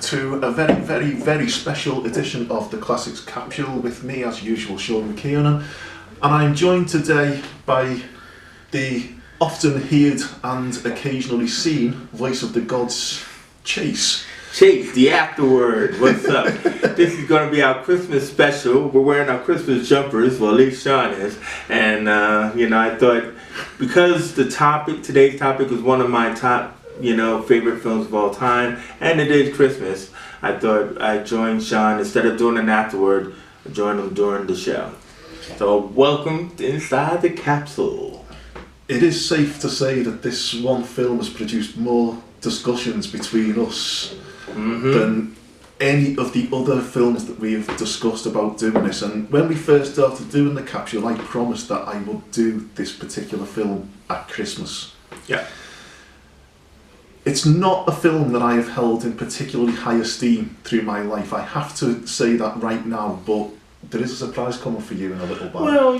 to a very, very, very special edition of the Classics Capsule with me, as usual, Sean McKeown. And I'm joined today by the often heard and occasionally seen voice of the gods, Chase. Chase, the afterword. What's up? This is going to be our Christmas special. We're wearing our Christmas jumpers. Well, at least Sean is. And, I thought because today's topic is one of my top, favorite films of all time, and it is Christmas, I thought I'd join Sean. Instead of doing an afterword, I joined him during the show. So welcome to Inside the Capsule. It is safe to say that this one film has produced more discussions between us than any of the other films that we have discussed about doing this. And when we first started doing the capsule, I promised that I would do this particular film at Christmas. Yeah. It's not a film that I have held in particularly high esteem through my life. I have to say that right now, but there is a surprise coming for you in a little while. Well,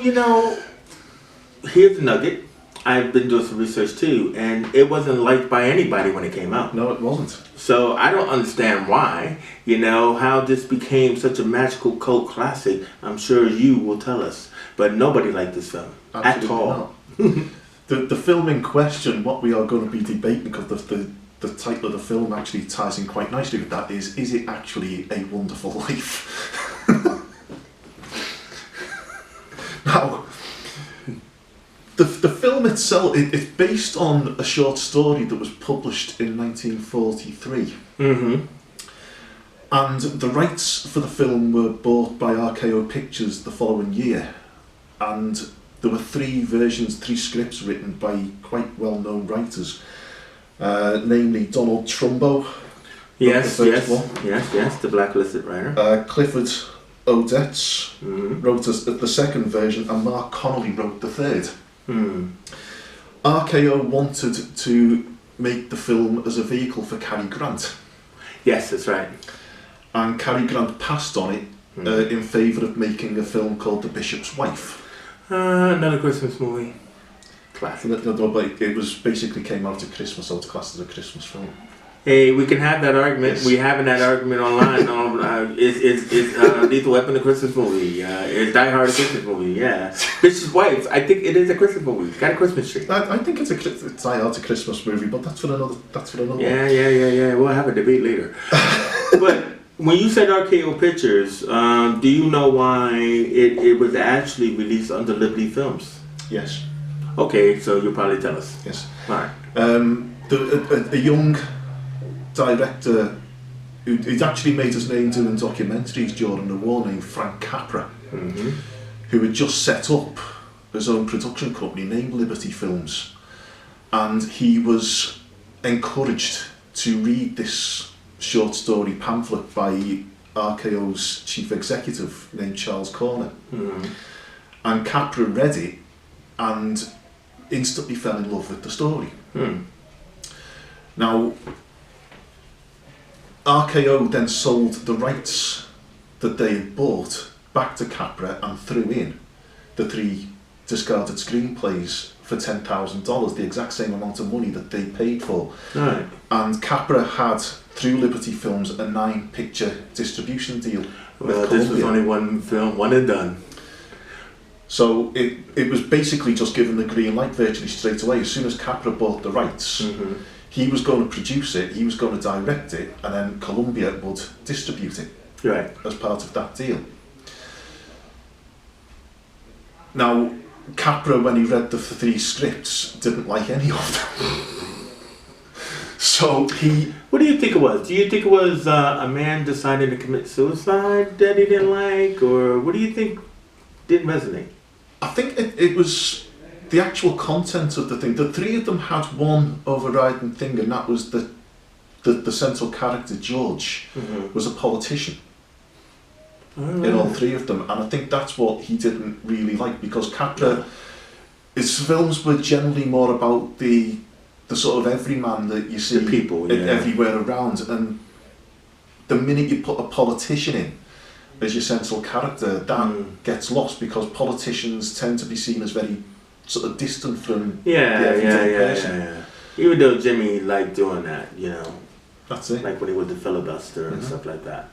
here's the nugget. I've been doing some research too, and it wasn't liked by anybody when it came out. No, it wasn't. So I don't understand why, how this became such a magical cult classic. I'm sure you will tell us. But nobody liked this film Absolutely at all. Not. The film in question, what we are going to be debating, because the title of the film actually ties in quite nicely with that, is it actually A Wonderful Life? Now, the film itself, it's based on a short story that was published in 1943. And the rights for the film were bought by RKO Pictures the following year. And there were three scripts written by quite well-known writers, namely Donald Trumbo. Yes, the blacklisted writer. Clifford Odets wrote the second version, and Mark Connolly wrote the third. RKO wanted to make the film as a vehicle for Cary Grant. Yes, that's right. And Cary Grant passed on it in favour of making a film called The Bishop's Wife. Another Christmas movie. Classic. No, but it was basically came out at Christmas, so it's classed as a Christmas film. Hey, we can have that argument. Yes. We're having that argument online. Is Lethal Weapon a Christmas movie? Is Die Hard a Christmas movie? Yeah. Bishop's Wife, I think it is a Christmas movie. It's got a Christmas tree. I think it's Die Hard's a Christmas movie, but that's for another one. Yeah. We'll have a debate later. But when you said RKO Pictures, do you know why it was actually released under Liberty Films? Yes. Okay, so you'll probably tell us. Yes. All right. A young director who'd actually made his name doing documentaries during the war, named Frank Capra, who had just set up his own production company named Liberty Films, and he was encouraged to read this short story pamphlet by RKO's chief executive named Charles Corner. And Capra read it and instantly fell in love with the story. Now, RKO then sold the rights that they had bought back to Capra and threw in the three discarded screenplays for $10,000, the exact same amount of money that they paid for. Right. And Capra had, through Liberty Films, a 9-picture distribution deal. Well, this was only one film, one and done. So it was basically just given the green light virtually straight away. As soon as Capra bought the rights, he was going to produce it, he was going to direct it, and then Columbia would distribute it as part of that deal. Now, Capra, when he read the three scripts, didn't like any of them. So he... What do you think it was? Do you think it was a man deciding to commit suicide that he didn't like? Or what do you think didn't resonate? I think it was the actual content of the thing. The three of them had one overriding thing, and that was that the central character, George, was a politician. In all three of them, and I think that's what he didn't really like, because Capra, his films were generally more about the sort of everyman that you see, the people, everywhere around, and the minute you put a politician in as your central character, that gets lost, because politicians tend to be seen as very sort of distant from the everyday person. Even though Jimmy liked doing that, That's it. Like when he was the filibuster and stuff like that.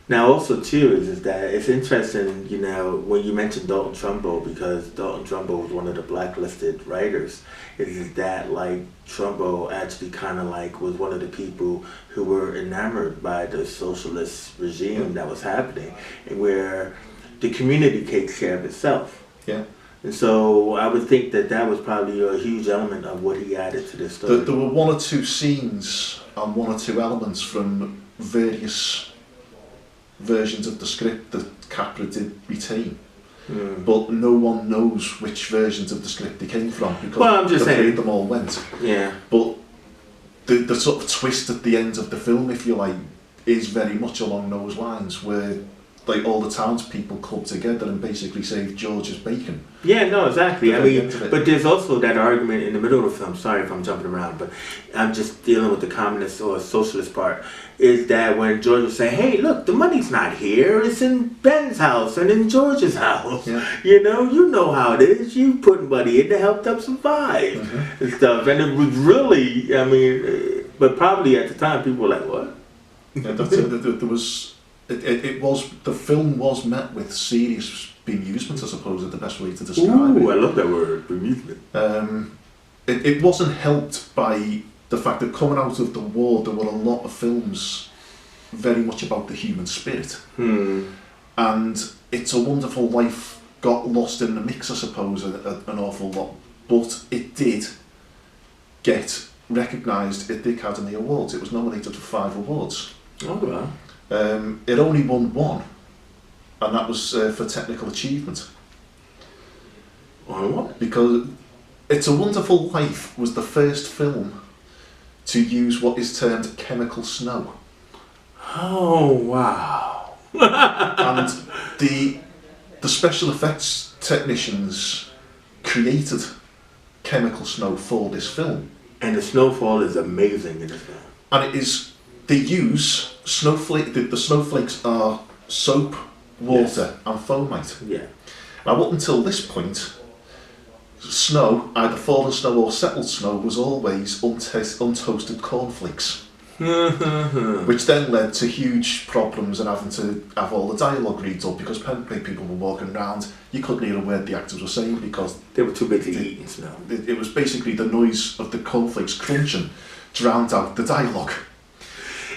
Now, also too is that it's interesting, you know, when you mentioned Dalton Trumbo, because Dalton Trumbo was one of the blacklisted writers. Is that like Trumbo actually kind of like was one of the people who were enamored by the socialist regime that was happening, and where the community takes care of itself. Yeah. And so I would think that that was probably a huge element of what he added to this story. There were one or two scenes and one or two elements from various versions of the script that Capra did retain, but no one knows which versions of the script they came from because I'm just saying them all went. Yeah. But the sort of twist at the end of the film, if you like, is very much along those lines, where like all the townspeople club together and basically save George's bacon. Yeah, no, exactly. I mean, but there's also that argument in the middle of the film. Sorry if I'm jumping around, but I'm just dealing with the communist or socialist part. Is that when George would say, "Hey, look, the money's not here. It's in Ben's house and in George's house. Yeah. You know how it is. You put money in to help them survive and stuff." And it was really, I mean, but probably at the time people were like, "What?" Yeah, there was. It was, the film was met with serious bemusement, I suppose, is the best way to describe it. I love that word, bemusement. It wasn't helped by the fact that coming out of the war, there were a lot of films very much about the human spirit. And It's a Wonderful Life got lost in the mix, I suppose, an awful lot. But it did get recognised at the Academy Awards. It was nominated for 5 awards. Oh, wow. It only won 1, and that was for technical achievement. On what? Because It's a Wonderful Life was the first film to use what is termed chemical snow. Oh, wow. And the special effects technicians created chemical snow for this film. And the snowfall is amazing in this film. And it is, they use snowflake, the snowflakes are soap, water and fomite. Yeah. Now up until this point, snow, either fallen snow or settled snow, was always untoasted cornflakes. Which then led to huge problems and having to have all the dialogue read up, because people were walking around, you couldn't hear a word the actors were saying because they were too busy eating snow. It was basically the noise of the cornflakes crunching drowned out the dialogue.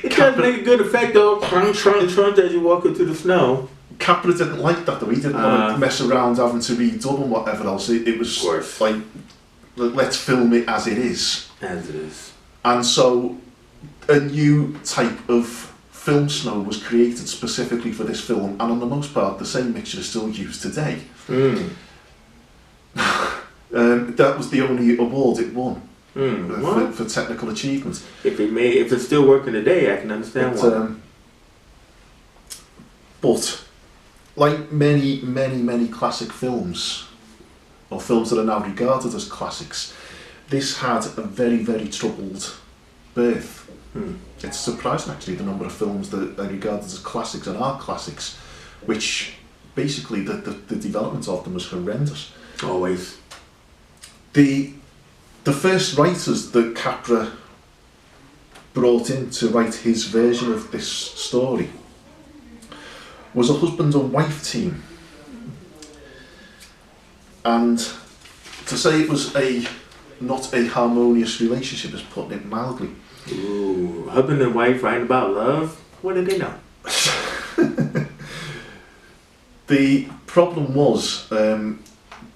It does make a good effect though, crunch, crunch, crunch as you walk into the snow. Capra didn't like that though. He didn't want to mess around having to read up and whatever else. It was like, let's film it as it is. As it is. And so a new type of film snow was created specifically for this film, and on the most part the same mixture is still used today. That was the only award it won for technical achievement. If it's still working today, I can understand why. But like many classic films, or films that are now regarded as classics, this had a very troubled birth. It's surprising actually the number of films that are regarded as classics and are classics, which basically the development of them was horrendous. Always. The first writers that Capra brought in to write his version of this story was a husband and wife team. And to say it was not a harmonious relationship is putting it mildly. Ooh, husband and wife writing about love? What did they know? The problem was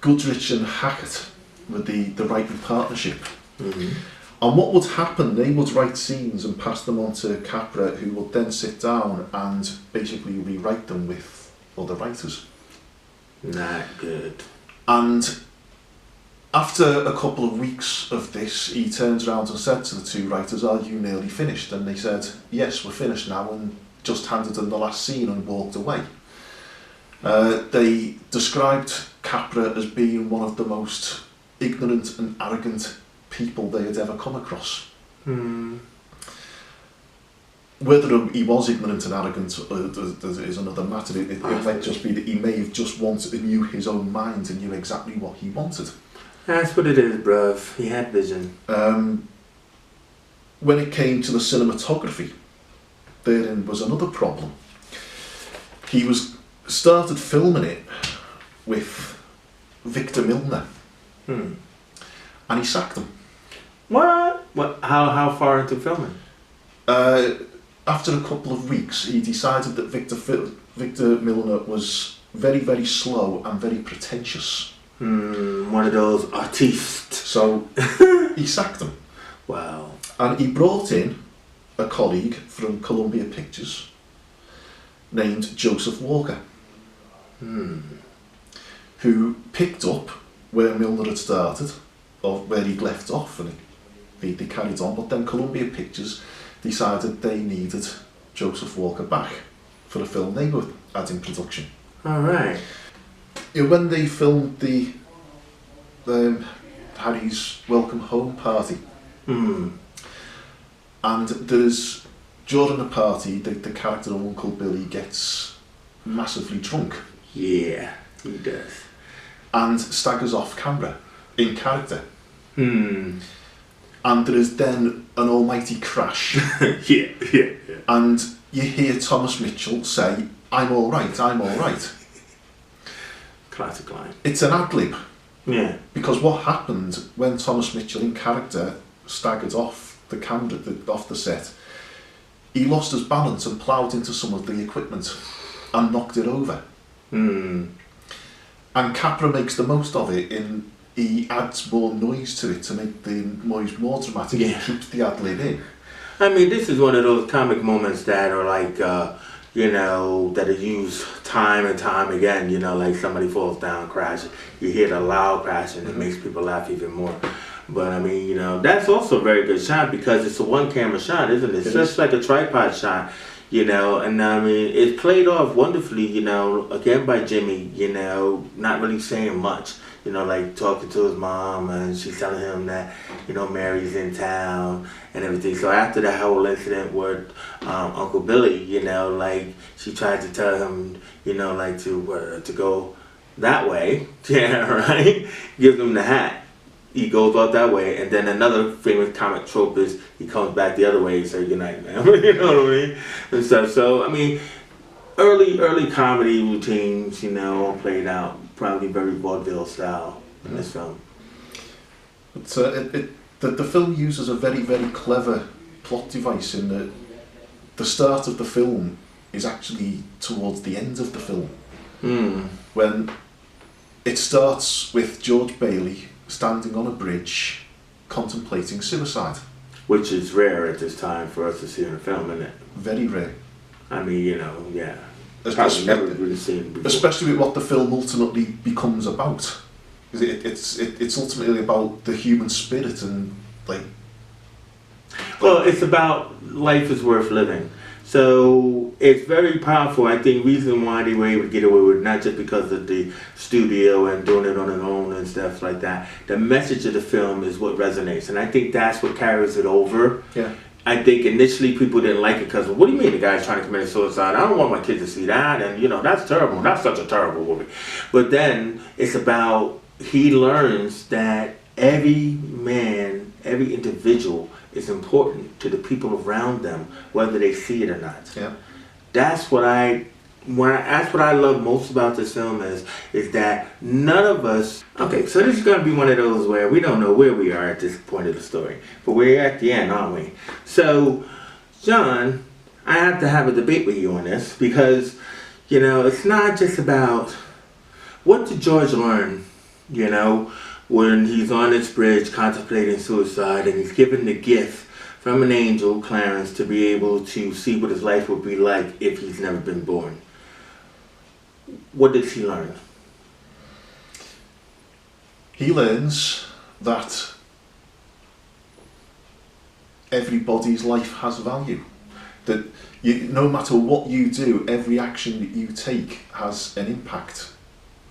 Goodrich and Hackett were the writing partnership. And what would happen, they would write scenes and pass them on to Capra, who would then sit down and basically rewrite them with other writers. Not good. And after a couple of weeks of this, he turns around and said to the 2 writers, "Are you nearly finished?" And they said, "Yes, we're finished now," and just handed them the last scene and walked away. They described Capra as being one of the most ignorant and arrogant people they had ever come across. Whether he was ignorant and arrogant is another matter. It might just be that he may have just knew his own mind and knew exactly what he wanted. That's what it is, bruv. He had vision. when it came to the cinematography, therein was another problem. He started filming it with Victor Milner, and he sacked him. What? How far into filming? After a couple of weeks, he decided that Victor Milner was very, very slow and very pretentious. One of those artistes. So he sacked him. Wow. And he brought in a colleague from Columbia Pictures named Joseph Walker, who picked up where Milner had started, or where he'd left off, and they carried on. But then Columbia Pictures decided they needed Joseph Walker back for a film they had in production. All right. When they filmed the Harry's Welcome Home party, and during the party, the character of Uncle Billy gets massively drunk. Yeah, he does. And staggers off camera, in character. And there is then an almighty crash. yeah. And you hear Thomas Mitchell say, "I'm all right, I'm all right." Classic line. It's an ad-lib. Yeah. Because what happened when Thomas Mitchell in character staggered off the camera, off the set, he lost his balance and ploughed into some of the equipment and knocked it over. And Capra makes the most of it he adds more noise to it to make the noise more dramatic. Yeah. He keeps the ad-lib in. I mean, this is one of those comic moments that are like, that are used time and time again, like somebody falls down, crash, you hear the loud crash and it makes people laugh even more. But I mean, that's also a very good shot because it's a one camera shot, isn't it? It's just like a tripod shot, and I mean, it's played off wonderfully, again by Jimmy, not really saying much, like talking to his mom and she's telling him that, Mary's in town and everything. So after that whole incident with Uncle Billy, like she tried to tell him, to go that way, yeah, right? Gives him the hat. He goes out that way, and then another famous comic trope is he comes back the other way and says goodnight, man. You know what I mean? And stuff. So I mean, early comedy routines, all played out probably very vaudeville style in this film. But the film uses a very, very clever plot device in that the start of the film is actually towards the end of the film. When it starts with George Bailey standing on a bridge contemplating suicide. Which is rare at this time for us to see in a film, isn't it? Very rare. I mean, yeah. Especially, never really seen before. Especially with what the film ultimately becomes about. Because it's ultimately about the human spirit and Well, it's about life is worth living. So it's very powerful. I think reason why they were able to get away with it, not just because of the studio and doing it on their own and stuff like that. The message of the film is what resonates, and I think that's what carries it over. Yeah. I think initially people didn't like it because, what do you mean the guy's trying to commit suicide? I don't want my kids to see that, and that's terrible. That's such a terrible movie. But then it's about he learns that every man, every individual is important to the people around them, whether they see it or not. Yeah. That's what I love most about this film is that none of us. Okay, so this is going to be one of those where we don't know where we are at this point of the story, but we're at the end, aren't we? So, John, I have to have a debate with you on this because, it's not just about what did George learn, when he's on this bridge contemplating suicide and he's given the gift from an angel, Clarence, to be able to see what his life would be like if he's never been born. What does he learn? He learns that everybody's life has value. That no matter what you do, every action that you take has an impact,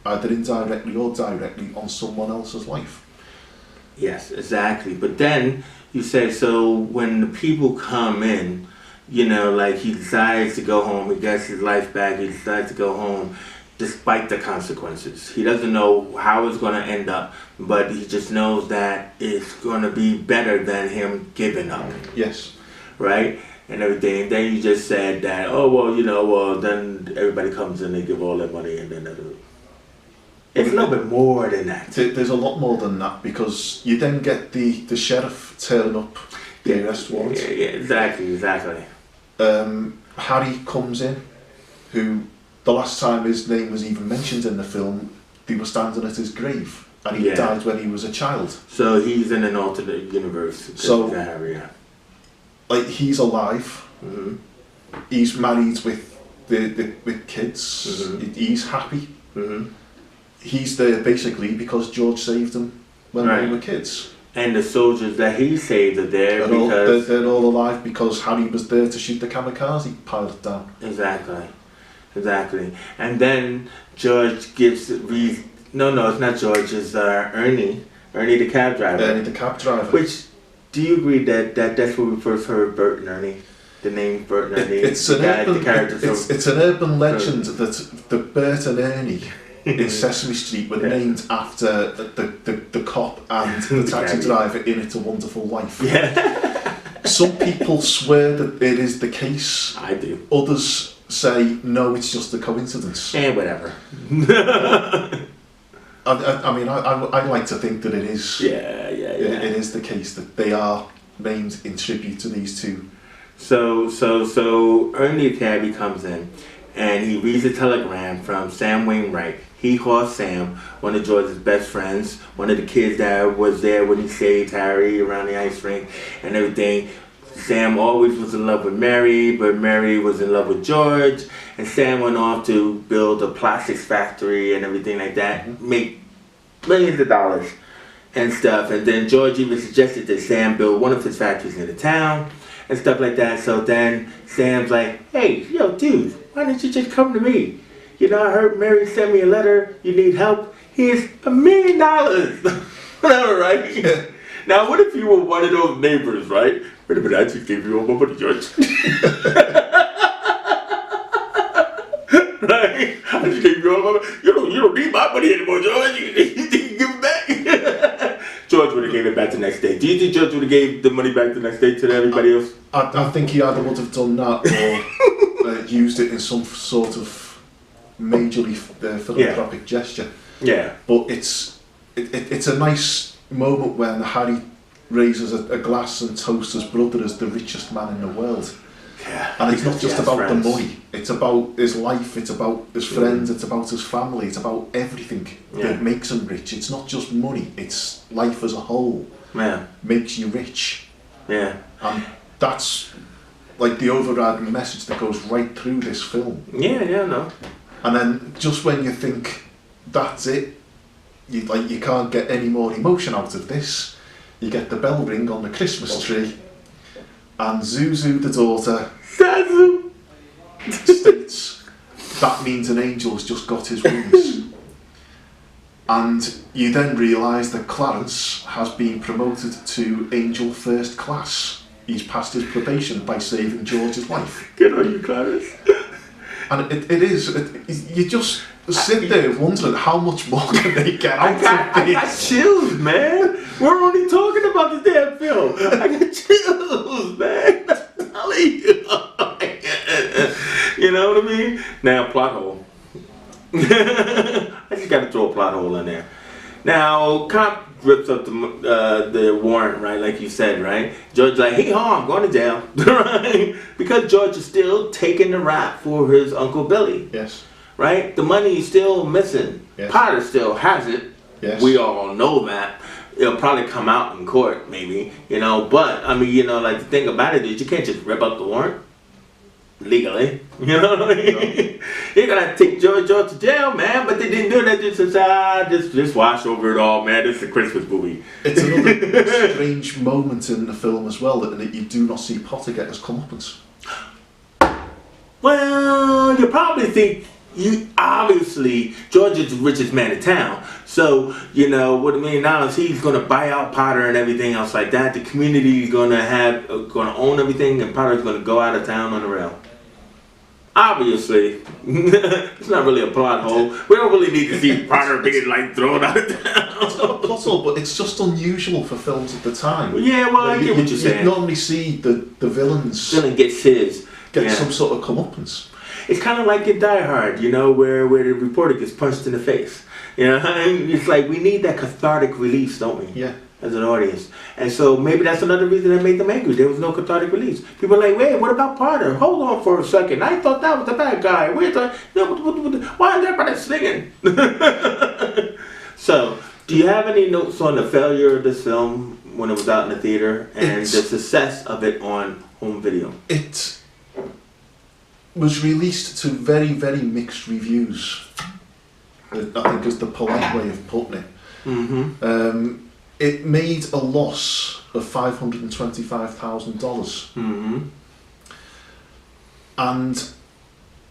either indirectly or directly, on someone else's life. Yes, exactly. But then you say, so when the people come in, like he decides to go home, he gets his life back, he decides to go home, despite the consequences. He doesn't know how it's going to end up, but he just knows that it's going to be better than him giving up. Yes. Right? And everything. And then you just said that, oh, well, then everybody comes in and they give all their money and then it's a little bit more than that. There's a lot more than that, because you then get the sheriff turning up the arrest warrant. Yeah, exactly. Harry comes in, who the last time his name was even mentioned in the film, they were standing at his grave, and he died when he was a child. So he's in an alternate universe. So, Harry, like, he's alive. Mm-hmm. He's married with with kids. Mm-hmm. He's happy. Mm-hmm. He's there basically because George saved him when they were kids. And the soldiers that he saved are there and because... They're all alive because Harry was there to shoot the kamikaze pilot down. Exactly. And then George gives... No, it's not George, it's Ernie. Ernie the cab driver. Ernie the cab driver. Which, do you agree that that's where we first heard Bert and Ernie? The name Bert and Ernie? It's an urban legend that Bert and Ernie in Sesame Street were named after the cop and the taxi driver in It's a Wonderful Life. Yeah. Some people swear that it is the case. I do. Others say, no, it's just a coincidence. Whatever. I mean, I like to think that it is. Yeah. It is the case that they are named in tribute to these two. So Ernie the cabbie comes in and he reads a telegram from Sam Wainwright. He calls Sam, one of George's best friends, one of the kids that was there when he saved Harry around the ice rink and everything. Sam always was in love with Mary, but Mary was in love with George, and Sam went off to build a plastics factory and everything like that, make millions of dollars and stuff. And then George even suggested that Sam build one of his factories in the town and stuff like that. So then Sam's like, hey, yo, dude, why don't you just come to me? You know, I heard Mary sent me a letter. You need help? Here's $1 million. Right? Yeah. Now, what if you were one of those neighbors, right? Wait a minute, I just gave you all my money, George. Right? I just gave you all my money. You don't need my money anymore, George. You can give it back. George would have gave it back the next day. Do you think George would have gave the money back the next day to everybody else? I think he either would have done that or used it in some sort of majorly philanthropic gesture. Yeah. But it's a nice moment when Harry raises a glass and toasts his brother as the richest man in the world. Yeah. And it's not just about the money. It's about his life, it's about his friends, it's about his family, it's about everything that makes him rich. It's not just money, it's life as a whole. Yeah. Makes you rich. Yeah. And that's like the overriding message that goes right through this film. Yeah, no. And then just when you think that's it, you can't get any more emotion out of this, you get the bell ring on the Christmas tree, and Zuzu the daughter states that means an angel's just got his wings. And you then realise that Clarence has been promoted to Angel First Class. He's passed his probation by saving George's life. Good on you, Clarence. And you just sit there wondering how much more can they get out of this. I got chills, man. We're only talking about the damn film. I got chills, man. I'm telling you. You know what I mean? Now, plot hole. I just got to throw a plot hole in there. Now, cop rips up the warrant, right? Like you said, right? George's like, hey, I'm going to jail. Right? Because George is still taking the rap for his Uncle Billy. Yes. Right? The money is still missing. Yes. Potter still has it. Yes. We all know that. It'll probably come out in court, maybe. You know, but, I mean, you know, like, the thing about it is you can't just rip up the warrant legally. You know what I mean? No. You're gonna take George to jail, man. But they didn't do that. Just wash over it all, man. This is a Christmas movie. It's another strange moment in the film as well that you do not see Potter get his comeuppance. Well, you probably think obviously George is the richest man in town. So you know what I mean. Now is he's gonna buy out Potter and everything else like that. The community is gonna own everything, and Potter's gonna go out of town on the rail. obviously, it's not really a plot hole. We don't really need to see Potter being like thrown out of town. It's not a plot hole, but it's just unusual for films at the time. Yeah, well, I get what you're saying. You normally see the villains gets his. Get some sort of comeuppance. It's kind of like in Die Hard, you know, where the reporter gets punched in the face. You know, it's like we need that cathartic release, don't we? Yeah. As an audience. And so maybe that's another reason that made them angry. There was no cathartic release. People are like, wait, what about Potter? Hold on for a second. I thought that was the bad guy. Why is everybody singing? So, do you have any notes on the failure of this film when it was out in the theater and the success of it on home video? It was released to very, very mixed reviews. I think is the polite way of putting it. Mm-hmm. It made a loss of $525,000. Mm-hmm. And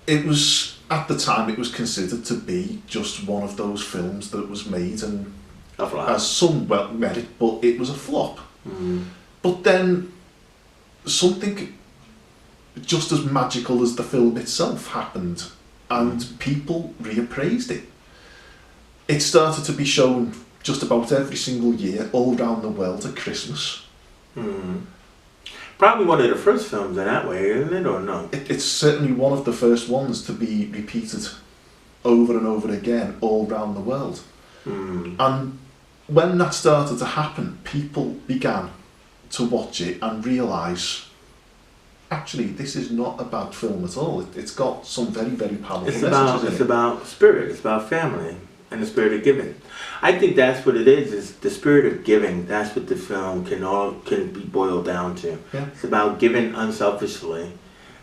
it was, at the time, it was considered to be just one of those films that was made and has some merit, but it was a flop. Mm-hmm. But then something just as magical as the film itself happened, and people reappraised it. It started to be shown just about every single year all around the world at Christmas. Mm-hmm. Probably one of the first films in that way, isn't it, or no? It's certainly one of the first ones to be repeated over and over again all around the world. Mm. And when that started to happen, people began to watch it and realise, actually, this is not a bad film at all. It's got some very, very powerful messages in it. It's about spirit, it's about family, and the spirit of giving. I think that's what it is the spirit of giving. That's what the film can be boiled down to. Yeah. It's about giving unselfishly,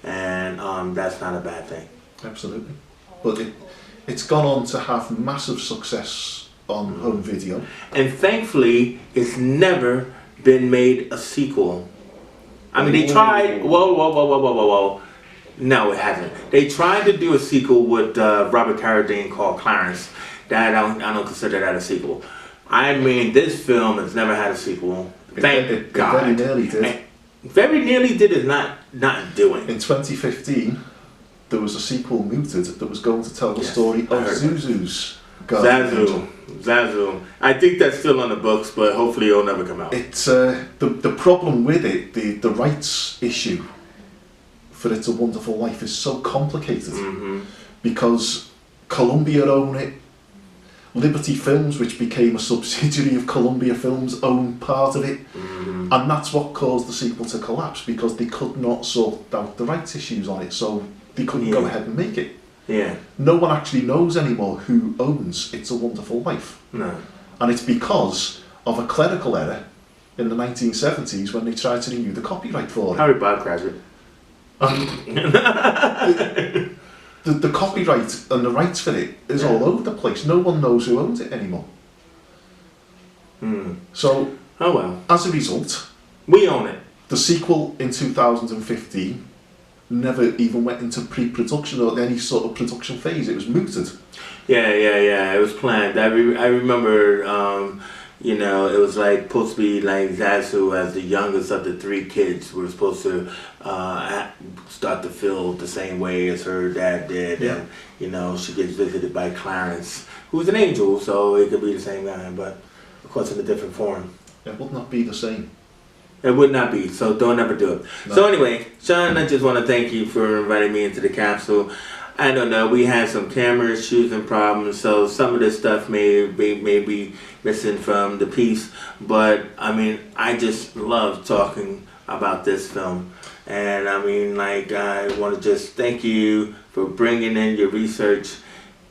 and that's not a bad thing. Absolutely. But it's gone on to have massive success on home video. And thankfully, it's never been made a sequel. I mean, they tried. Whoa. No, it hasn't. They tried to do a sequel with Robert Carradine called Clarence. That I don't consider that a sequel. I mean, this film has never had a sequel. Thank God. It very nearly did. Very nearly did is not doing. In 2015, there was a sequel, Muted, that was going to tell the story of Zuzu's guardian. Zazu. I think that's still on the books, but hopefully it'll never come out. It's the problem with it, the rights issue for It's a Wonderful Life is so complicated because Columbia own it. Liberty Films, which became a subsidiary of Columbia Films, owned part of it, and that's what caused the sequel to collapse because they could not sort out the rights issues on it, so they couldn't go ahead and make it. Yeah. No one actually knows anymore who owns It's a Wonderful Life. No. And it's because of a clerical error in the 1970s when they tried to renew the copyright for it. Harry Bob graduate. The copyright and the rights for it is all over the place. No one knows who owns it anymore. So, as a result, we own it. The sequel in 2015 never even went into pre-production or any sort of production phase. It was mooted. Yeah. It was planned. I remember. It was like supposed to be like Zazu as the youngest of the three kids were supposed to start to feel the same way as her dad did. Yeah. And, she gets visited by Clarence, who's an angel, so it could be the same guy, but of course in a different form. It would not be the same. It would not be, so don't ever do it. No. So anyway, Sean, I just want to thank you for inviting me into the capsule. I don't know, we had some camera issues and problems, so some of this stuff may be missing from the piece, but I mean, I just love talking about this film, and I mean, I want to just thank you for bringing in your research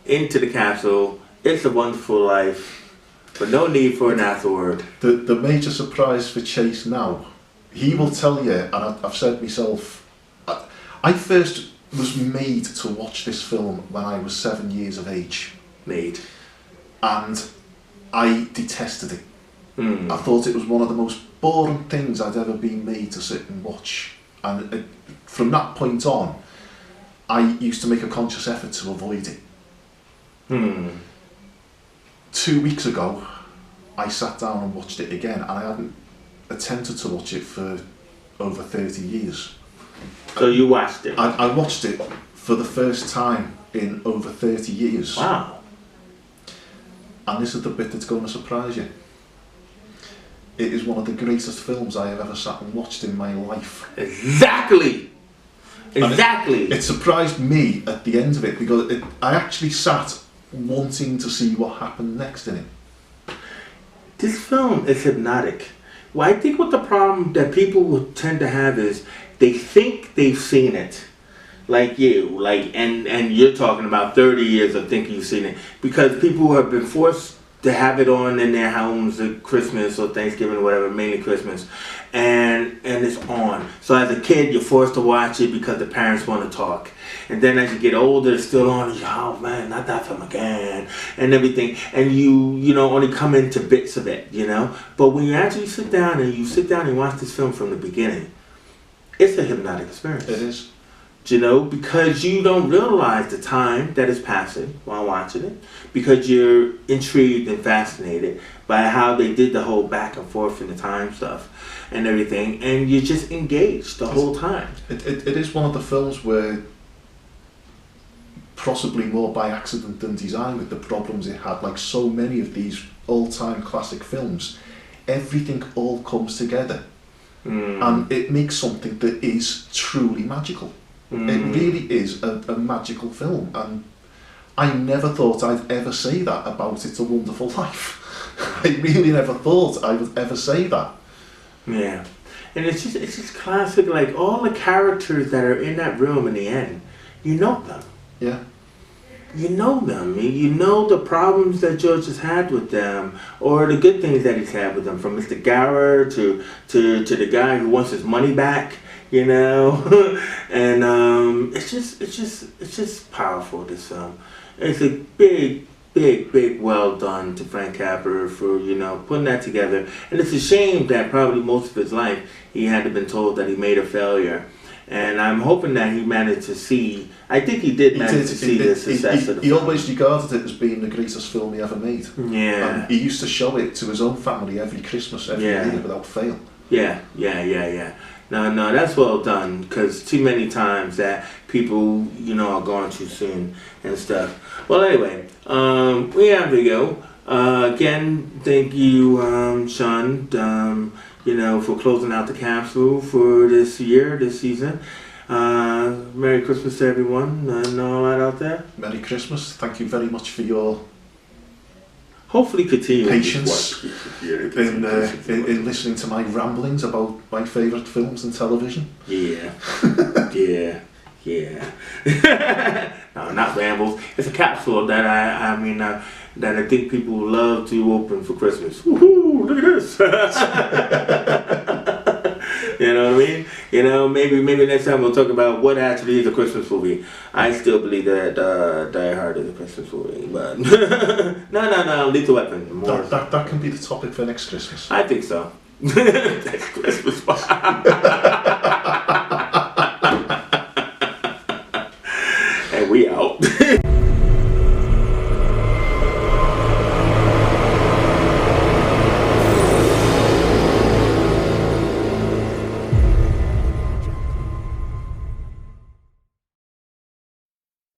into the capsule. It's a Wonderful Life, but no need for an afterword. The major surprise for Chase now, he will tell you, and I've said myself, I first was made to watch this film when I was 7 years of age. And I detested it. I thought it was one of the most boring things I'd ever been made to sit and watch. And from that point on, I used to make a conscious effort to avoid it. 2 weeks ago, I sat down and watched it again, and I hadn't attempted to watch it for over 30 years. So you watched it? I watched it for the first time in over 30 years. Wow. And this is the bit that's going to surprise you. It is one of the greatest films I have ever sat and watched in my life. Exactly. Exactly. It surprised me at the end of it because I actually sat wanting to see what happened next in it. This film is hypnotic. Well, I think what the problem that people will tend to have is they think they've seen it. Like you, and you're talking about 30 years of thinking you've seen it. Because people have been forced to have it on in their homes at Christmas or Thanksgiving or whatever, mainly Christmas. And it's on. So as a kid, you're forced to watch it because the parents want to talk. And then as you get older, it's still on. You're, oh man, not that film again, and everything. And you know, only come into bits of it, you know. But when you actually sit down and watch this film from the beginning, it's a hypnotic experience. It is. You know, because you don't realize the time that is passing while watching it, because you're intrigued and fascinated by how they did the whole back and forth in the time stuff and everything, and you're just engaged the whole time. It is one of the films where, possibly more by accident than design, with the problems it had, like so many of these all-time classic films, everything all comes together and it makes something that is truly magical. It really is a magical film, and I never thought I'd ever say that about It's a Wonderful Life. I really never thought I would ever say that. Yeah, and it's just classic. Like all the characters that are in that room in the end, you know them. Yeah. You know them. You know the problems that George has had with them, or the good things that he's had with them. From Mr. Gower to the guy who wants his money back. You know, and it's just powerful. This film, it's a big well done to Frank Capra for, you know, putting that together. And it's a shame that probably most of his life he had to been told that he made a failure. And I'm hoping that he managed to see. I think he did manage to see the success of the film. He always regarded it as being the greatest film he ever made. Yeah. And he used to show it to his own family every Christmas, every year without fail. Yeah. No, that's well done, because too many times that people, you know, are gone too soon and stuff. Well, anyway, we have to go. Again, thank you, Sean, you know, for closing out the capsule for this year, this season. Merry Christmas to everyone and all that out there. Merry Christmas. Thank you very much for your hopefully continue patience in listening to my ramblings about my favourite films and television. Yeah. No, not rambles. It's a capsule that that I think people love to open for Christmas. Woohoo! Look at this. You know what I mean? You know, maybe next time we'll talk about what actually is a Christmas movie. I still believe that Die Hard is a Christmas movie, but no, Lethal Weapon. That can be the topic for next Christmas. I think so. Next Christmas. And we out.